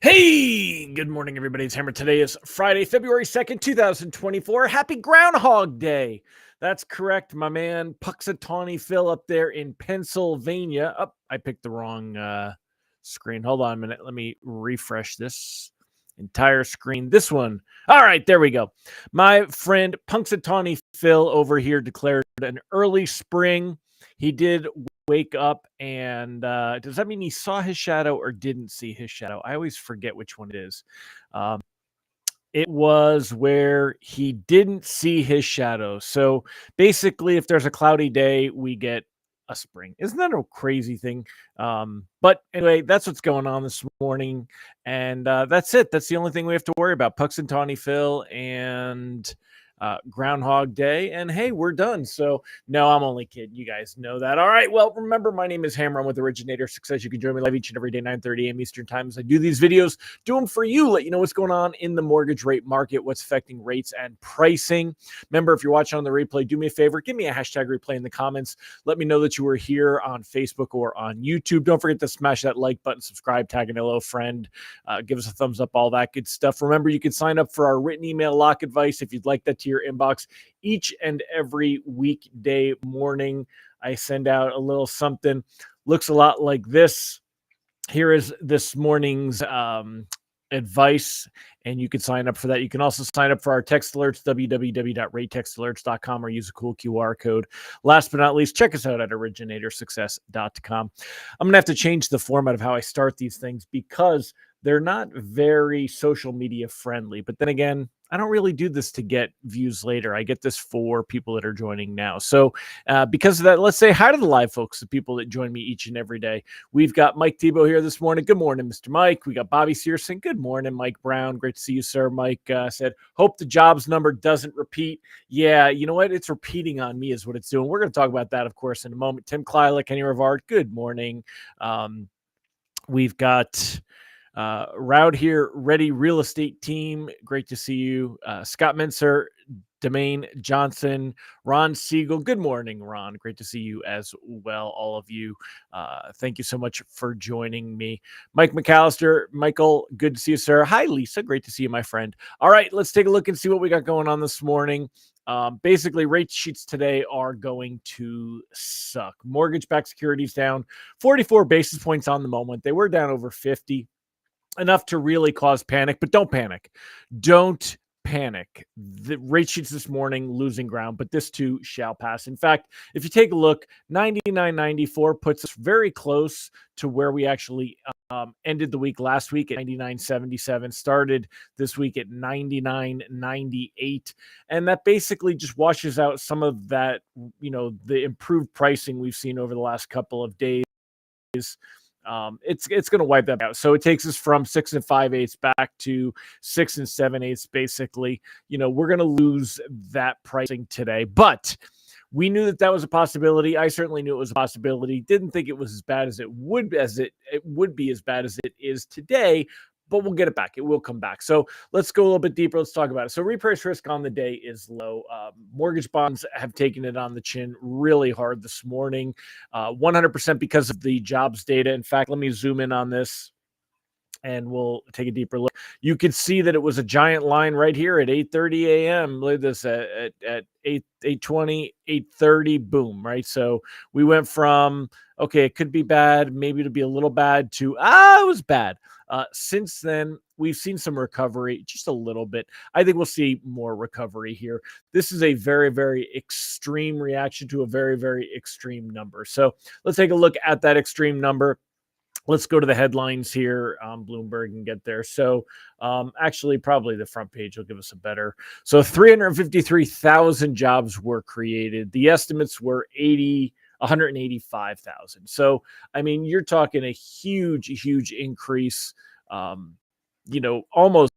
Hey, good morning, everybody. It's Hammer. Today is Friday, February 2nd, 2024. Happy Groundhog Day. That's correct, my man. Puxatawny Phil up there in Pennsylvania. Oh, I picked the wrong screen. Hold on a minute. Let me refresh this entire screen. This one. All right, there we go. My friend Punxsutawney Phil over here declared an early spring. He did wake up and does that mean he saw his shadow or didn't see his shadow? I always forget which one it is. Um, it was where he didn't see his shadow. So basically, if there's a cloudy day, we get a spring. Isn't that a crazy thing? But anyway, that's what's going on this morning. And that's it. That's the only thing we have to worry about. Puxsutawney Phil and Groundhog Day. And hey, we're done. So no, I'm only kidding. You guys know that. All right. Well, remember, my name is Hammer. I'm with Originator Success. You can join me live each and every day, 9:30 a.m. Eastern Time, as I do these videos. Do them for you. Let you know what's going on in the mortgage rate market, what's affecting rates and pricing. Remember, if you're watching on the replay, do me a favor. Give me a hashtag replay in the comments. Let me know that you were here on Facebook or on YouTube. Don't forget to smash that like button, subscribe, tag an hello friend, give us a thumbs up, all that good stuff. Remember, you can sign up for our written email lock advice if you'd like that to your inbox each and every weekday morning. I send out a little something, looks a lot like this. Here is this morning's advice, and you can sign up for that. You can also sign up for our text alerts, www.ratetextalerts.com, or use a cool QR code. Last but not least, check us out at originatorssuccess.com. I'm going to have to change the format of how I start these things because they're not very social media friendly. But then again, I don't really do this to get views later. I get this for people that are joining now. So because of that, let's say hi to the live folks, the people that join me each and every day. We've got Mike Tebow here this morning. Good morning, Mr. Mike. We got Bobby Searson. Good morning, Mike Brown. Great to see you, sir. Mike said, hope the jobs number doesn't repeat. Yeah, you know what? It's repeating on me is what it's doing. We're going to talk about that, of course, in a moment. Tim Klyla, Kenny Rivard. Good morning. We've got Route here, Ready Real Estate Team. Great to see you. Scott Menser, Domain Johnson, Ron Siegel. Good morning, Ron. Great to see you as well, all of you. Thank you so much for joining me. Mike McAllister, Michael, good to see you, sir. Hi, Lisa. Great to see you, my friend. All right, let's take a look and see what we got going on this morning. Basically, rate sheets today are going to suck. Mortgage-backed securities down 44 basis points on the moment. They were down over 50. Enough to really cause panic, but don't panic. Don't panic. The rate sheets this morning losing ground, but this too shall pass. In fact, if you take a look, 99.94 puts us very close to where we actually ended the week last week at 99.77, started this week at 99.98. And that basically just washes out some of that, the improved pricing we've seen over the last couple of days. It's going to wipe that out. So it takes us from 6 5/8 back to 6 7/8. Basically, we're going to lose that pricing today, but we knew that was a possibility. I certainly knew it was a possibility. Didn't think it was as bad as it would be as bad as it is today. But we'll get it back. It will come back. So let's go a little bit deeper. Let's talk about it. So reprice risk on the day is low. Mortgage bonds have taken it on the chin really hard this morning, 100% because of the jobs data. In fact, let me zoom in on this and we'll take a deeper look. You can see that it was a giant line right here at 8:30 a.m. Look at this at 8:20, 8:30, boom, right? So we went from, okay, it could be bad, maybe it'll be a little bad, to, it was bad. Since then, we've seen some recovery, just a little bit. I think we'll see more recovery here. This is a very, very extreme reaction to a very, very extreme number. So let's take a look at that extreme number. Let's go to the headlines here on Bloomberg and get there. So actually, probably the front page will give us a better. So 353,000 jobs were created. The estimates were 185,000. So, I mean, you're talking a huge, huge increase, almost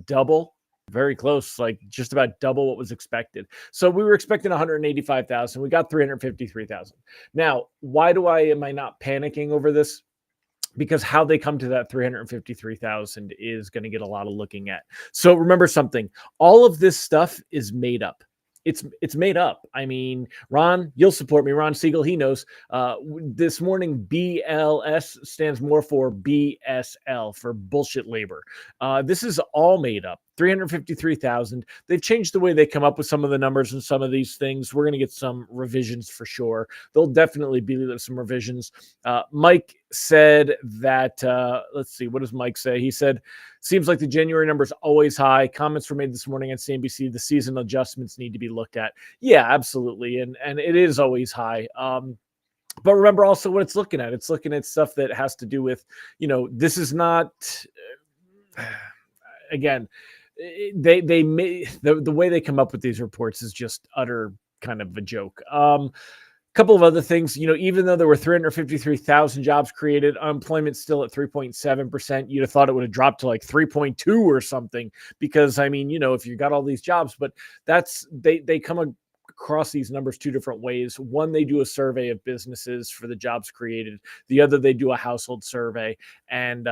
double, very close, like just about double what was expected. So we were expecting 185,000. We got 353,000. Now, why am I not panicking over this? Because how they come to that 353,000 is going to get a lot of looking at. So remember something, all of this stuff is made up. it's made up. I mean, Ron, you'll support me. Ron Siegel, he knows. This morning, BLS stands more for BSL, for bullshit labor. This is all made up. 353,000. They've changed the way they come up with some of the numbers and some of these things. We're going to get some revisions for sure. There'll definitely be some revisions. Mike said that, let's see, what does Mike say? He said, seems like the January number is always high. Comments were made this morning on CNBC. The season adjustments need to be looked at. Yeah, absolutely. And it is always high. But remember also what it's looking at. It's looking at stuff that has to do with, this is not, again, they may, the way they come up with these reports is just utter kind of a joke. Couple of other things, even though there were 353,000 jobs created, unemployment's still at 3.7%. You'd have thought it would have dropped to like 3.2 or something, because I mean, if you got all these jobs, but that's they come across these numbers two different ways. One, they do a survey of businesses for the jobs created. The other, they do a household survey. And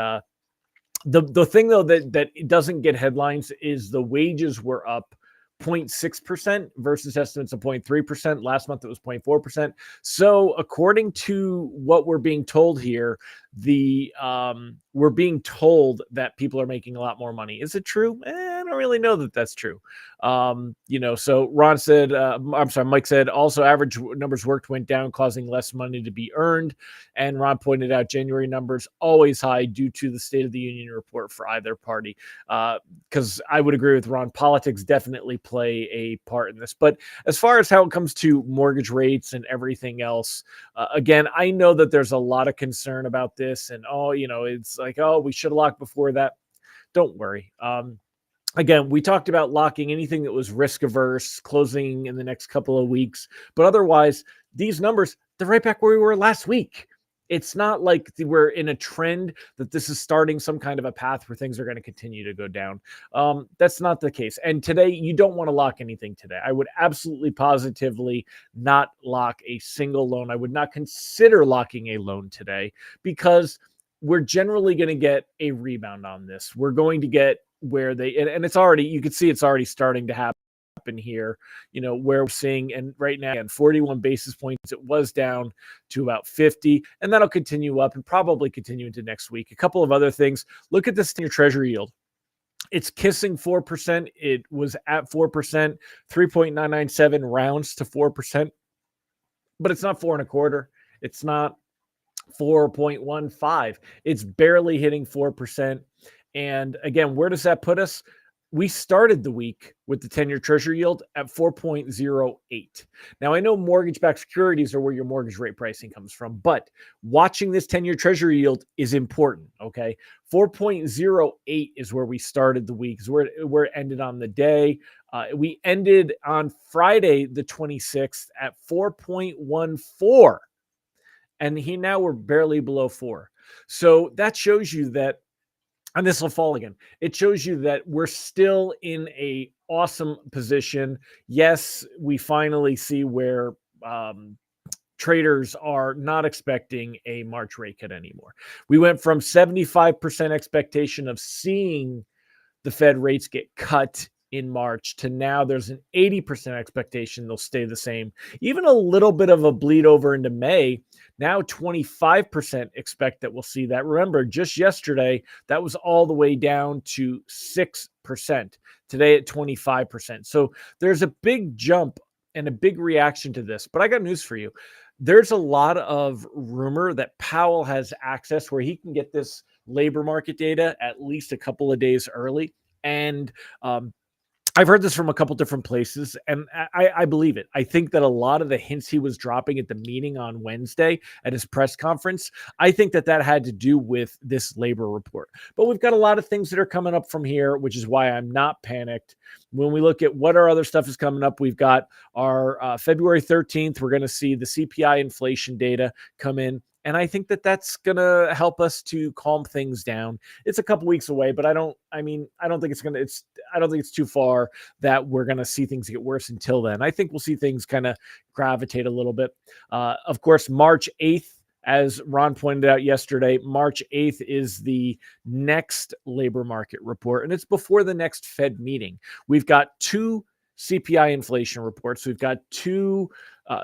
the thing though that it doesn't get headlines is the wages were up 0.6% versus estimates of 0.3%. Last month it was 0.4%. So according to what we're being told here, we're being told that people are making a lot more money. Is it true? I don't really know that that's true. So Ron said, Mike said, also average numbers worked went down, causing less money to be earned. And Ron pointed out January numbers always high due to the State of the Union report for either party. Because I would agree with Ron, politics definitely play a part in this. But as far as how it comes to mortgage rates and everything else, again, I know that there's a lot of concern about this, and it's like, we should have locked before that. Don't worry. Again, we talked about locking anything that was risk averse, closing in the next couple of weeks, but otherwise these numbers, they're right back where we were last week. It's not like we're in a trend that this is starting some kind of a path where things are going to continue to go down. That's not the case. And today, you don't want to lock anything today. I would absolutely positively not lock a single loan. I would not consider locking a loan today, because we're generally going to get a rebound on this. We're going to get where and it's already, you can see it's already starting to happen here, where we're seeing, and right now, again, 41 basis points, it was down to about 50, and that'll continue up and probably continue into next week. A couple of other things. Look at this 10-year treasury yield. It's kissing 4%. It was at 4%, 3.997 rounds to 4%, but it's not 4.25. It's not 4.15. It's barely hitting 4%. And again, where does that put us? We started the week with the 10-year treasury yield at 4.08. Now, I know mortgage-backed securities are where your mortgage rate pricing comes from, but watching this 10-year treasury yield is important, okay? 4.08 is where we started the week, is where it ended on the day. We ended on Friday, the 26th, at 4.14. And now we're barely below 4. So that shows you that, and this will fall again, it shows you that we're still in a awesome position. Yes, we finally see where traders are not expecting a March rate cut anymore. We went from 75% expectation of seeing the Fed rates get cut in March to now there's an 80% expectation they'll stay the same. Even a little bit of a bleed over into May. Now 25% expect that we'll see that. Remember, just yesterday, that was all the way down to 6%. Today at 25%. So there's a big jump and a big reaction to this. But I got news for you. There's a lot of rumor that Powell has access where he can get this labor market data at least a couple of days early. And I've heard this from a couple different places, and I believe it. I think that a lot of the hints he was dropping at the meeting on Wednesday at his press conference, I think that had to do with this labor report. But we've got a lot of things that are coming up from here, which is why I'm not panicked. When we look at what our other stuff is coming up, we've got our February 13th. We're going to see the CPI inflation data come in. And I think that that's going to help us to calm things down. It's a couple weeks away, but I don't think it's too far that we're going to see things get worse until then. I think we'll see things kind of gravitate a little bit. Of course, March 8th, as Ron pointed out yesterday, March 8th is the next labor market report, and it's before the next Fed meeting. We've got two CPI inflation reports. We've got two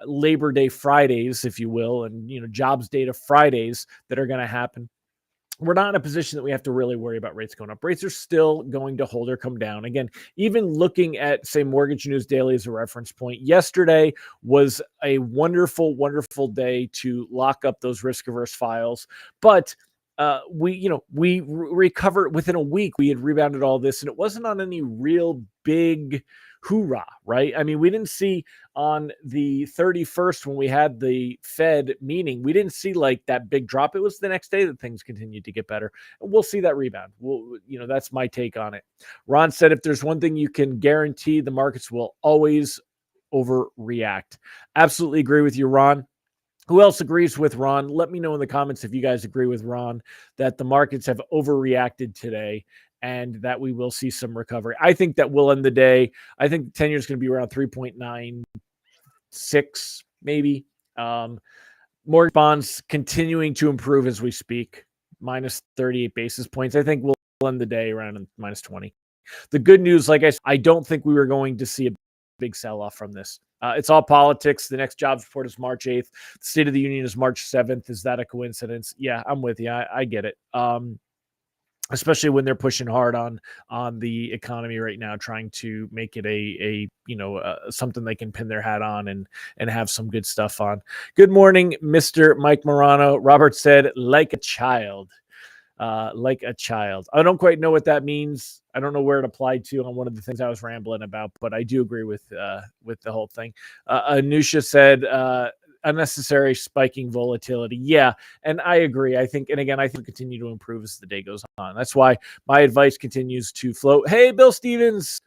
Labor Day Fridays, if you will, and jobs data Fridays that are going to happen. We're not in a position that we have to really worry about rates going up. Rates are still going to hold or come down. Again, even looking at, say, Mortgage News Daily as a reference point, yesterday was a wonderful, wonderful day to lock up those risk-averse files. But we recovered within a week. We had rebounded all this, and it wasn't on any real big hoorah, right? I mean, we didn't see on the 31st when we had the Fed meeting, we didn't see like that big drop. It was the next day that things continued to get better. And we'll see that rebound. That's my take on it. Ron said, if there's one thing you can guarantee, the markets will always overreact. Absolutely agree with you, Ron. Who else agrees with Ron? Let me know in the comments if you guys agree with Ron that the markets have overreacted today and that we will see some recovery. I think that will end the day. I think the 10-year is going to be around 3.96, maybe. Mortgage bonds continuing to improve as we speak, minus 38 basis points. I think we'll end the day around minus 20. The good news, like I said, I don't think we were going to see a big sell-off from this. It's all politics. The next jobs report is March 8th. The State of the Union is March 7th. Is that a coincidence? Yeah, I'm with you. I get it. Especially when they're pushing hard on the economy right now, trying to make it a something they can pin their hat on and have some good stuff on. Good morning, Mr. Mike Morano. Robert said, like a child. Like a child. I don't quite know what that means. I don't know where it applied to on one of the things I was rambling about, but I do agree with the whole thing. Anusha said, unnecessary spiking volatility. Yeah, and I agree. I think we'll continue to improve as the day goes on. That's why my advice continues to float. Hey, Bill Stevens.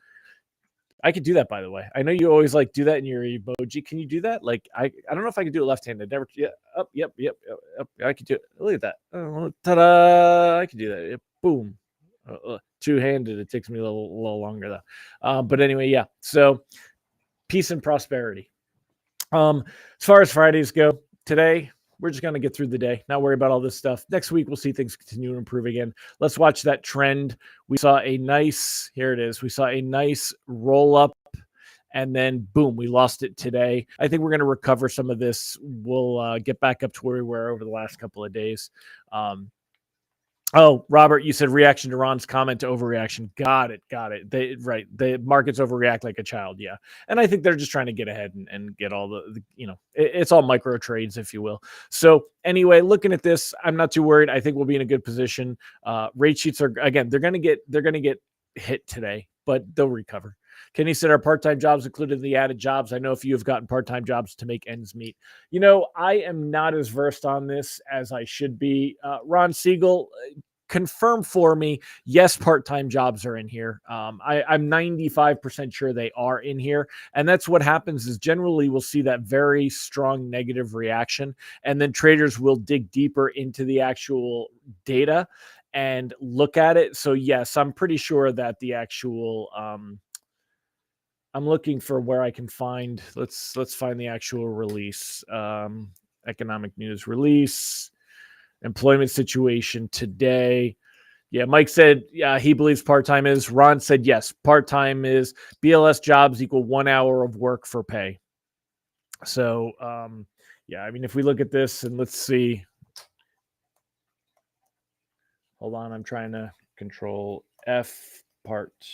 I could do that, by the way. I know you always like do that in your emoji. Can you do that? Like, I don't know if I can do it left-handed. Never. Yeah. Up. Yep. I can do it. Look at that. Oh, ta-da! I can do that. Boom. Two-handed. It takes me a little longer though. But anyway, yeah. So, peace and prosperity. As far as Fridays go, today we're just going to get through the day, not worry about all this stuff. Next week, we'll see things continue to improve again. Let's watch that trend. We saw a nice, here it is. We saw a nice roll up and then boom, we lost it today. I think we're going to recover some of this. We'll get back up to where we were over the last couple of days. Oh, Robert, you said reaction to Ron's comment to overreaction. Got it. The markets overreact like a child. Yeah. And I think they're just trying to get ahead and get all it's all micro trades, if you will. So anyway, looking at this, I'm not too worried. I think we'll be in a good position. Rate sheets are, again, they're going to get hit today, but they'll recover. Kenny said, our part-time jobs included in the added jobs. I know if you have gotten part-time jobs to make ends meet. I am not as versed on this as I should be. Ron Siegel, confirm for me. Yes, part-time jobs are in here. I'm 95% sure they are in here. And that's what happens is generally we'll see that very strong negative reaction. And then traders will dig deeper into the actual data and look at it. So yes, I'm pretty sure that the actual, I'm looking for where I can find, let's find the actual release. Economic news release, employment situation today. Yeah, Mike said, yeah, he believes part-time is. Ron said, yes, part-time is. BLS jobs equal 1 hour of work for pay. So, yeah, I mean, if we look at this and let's see. Hold on, I'm trying to control F part-time.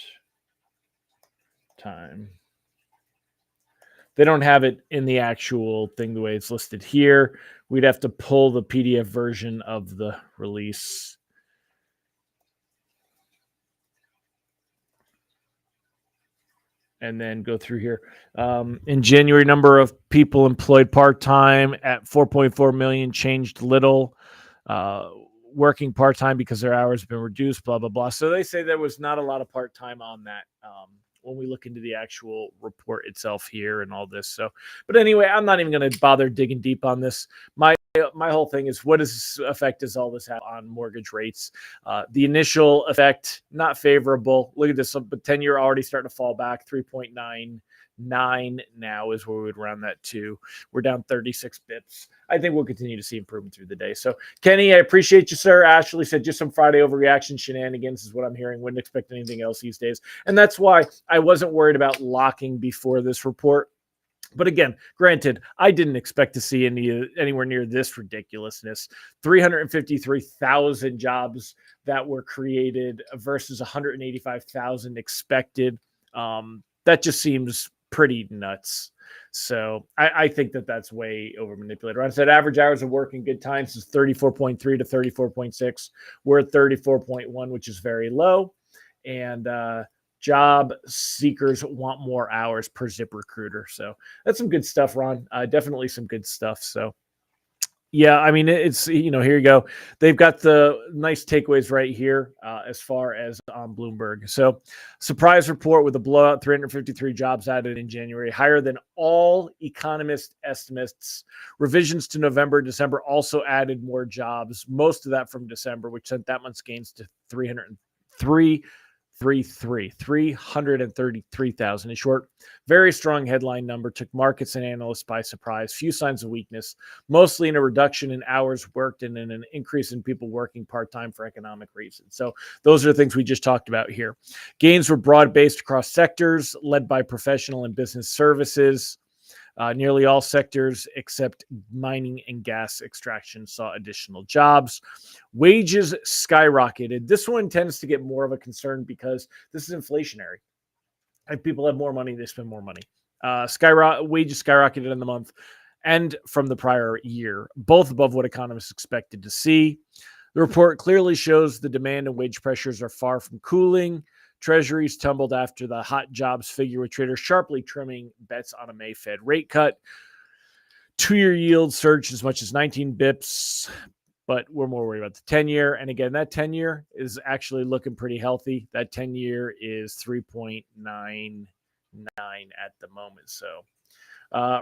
They don't have it in the actual thing the way it's listed here. We'd have to pull the PDF version of the release. And then go through here. In January, number of people employed part-time at 4.4 million changed little. Working part-time because their hours have been reduced, blah, blah, blah. So they say there was not a lot of part-time on that when we look into the actual report itself here and all this. So, but anyway, I'm not even going to bother digging deep on this. My whole thing is, what effect does all this have on mortgage rates? The initial effect, not favorable. Look at this, but 10-year already starting to fall back, 3.9 now is where we would round that to. We're down 36 bips. I think we'll continue to see improvement through the day. So, Kenny, I appreciate you, sir. Ashley said just some Friday overreaction shenanigans is what I'm hearing. Wouldn't expect anything else these days. And that's why I wasn't worried about locking before this report. But again, granted, I didn't expect to see anywhere near this ridiculousness. 353,000 jobs that were created versus 185,000 expected. That just seems pretty nuts. So I think that's way over manipulated. I said average hours of work in good times is 34.3 to 34.6. We're at 34.1, which is very low. And job seekers want more hours per ZipRecruiter. So that's some good stuff, Ron. Definitely some good stuff. So yeah, I mean, it's, here you go. They've got the nice takeaways right here as far as on Bloomberg. So surprise report with a blowout, 353 jobs added in January, higher than all economist estimates. Revisions to November, December also added more jobs, most of that from December, which sent that month's gains to 333,000. In short, very strong headline number, took markets and analysts by surprise. Few signs of weakness, mostly in a reduction in hours worked and in an increase in people working part-time for economic reasons. So those are the things we just talked about here. Gains were broad-based across sectors, led by professional and business services. Nearly all sectors except mining and gas extraction saw additional jobs. Wages skyrocketed. This one tends to get more of a concern because this is inflationary. If people have more money, they spend more money. Wages skyrocketed in the month and from the prior year, both above what economists expected to see. The report clearly shows the demand and wage pressures are far from cooling. Treasuries tumbled after the hot jobs figure, with traders sharply trimming bets on a May Fed rate cut. Two-year yield surged as much as 19 bips, but we're more worried about the 10-year. And again, that 10-year is actually looking pretty healthy. That 10-year is 3.99 at the moment. So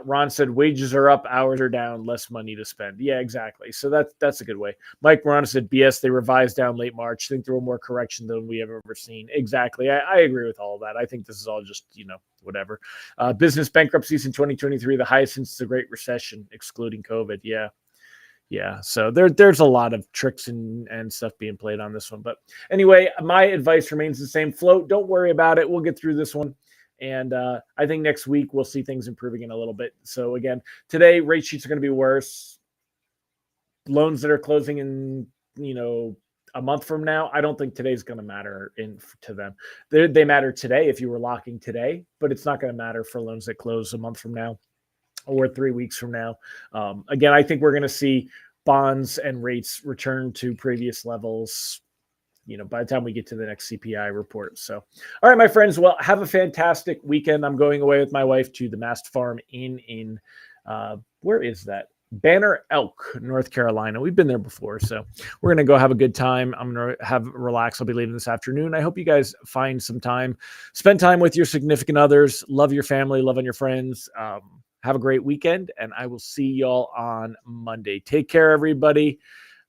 Ron said wages are up, hours are down, less money to spend. Yeah, exactly. So that's a good way. Mike Morano said BS, they revised down late March. Think there were more correction than we have ever seen. Exactly. I agree with all of that. I think this is all just, whatever. Business bankruptcies in 2023, the highest since the Great Recession, excluding COVID. Yeah. Yeah. So there's a lot of tricks and stuff being played on this one. But anyway, my advice remains the same. Float. Don't worry about it. We'll get through this one. And I think next week we'll see things improving in a little bit. So again, today rate sheets are going to be worse. Loans that are closing in, a month from now, I don't think today's going to matter to them. They matter today if you were locking today, but it's not going to matter for loans that close a month from now or 3 weeks from now. Again, I think we're going to see bonds and rates return to previous levels by the time we get to the next CPI report. So, all right, my friends, well, have a fantastic weekend. I'm going away with my wife to the Mast Farm in where is that? Banner Elk, North Carolina. We've been there before, so we're going to go have a good time. I'm going to relax. I'll be leaving this afternoon. I hope you guys find some time, spend time with your significant others, love your family, love on your friends. Have a great weekend, and I will see y'all on Monday. Take care, everybody.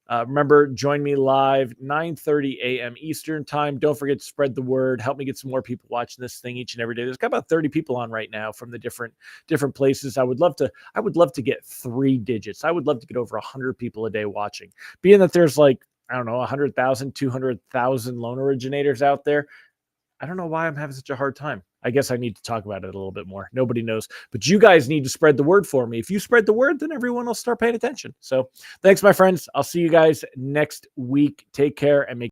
Remember, join me live 9:30 a.m. Eastern time. Don't forget to spread the word. Help me get some more people watching this thing each and every day. There's got about 30 people on right now from the different places. I would love to get 3 digits. I would love to get over 100 people a day watching. Being that there's 100,000, 200,000 loan originators out there, I don't know why I'm having such a hard time. I guess I need to talk about it a little bit more. Nobody knows, but you guys need to spread the word for me. If you spread the word, then everyone will start paying attention. So thanks, my friends. I'll see you guys next week. Take care and make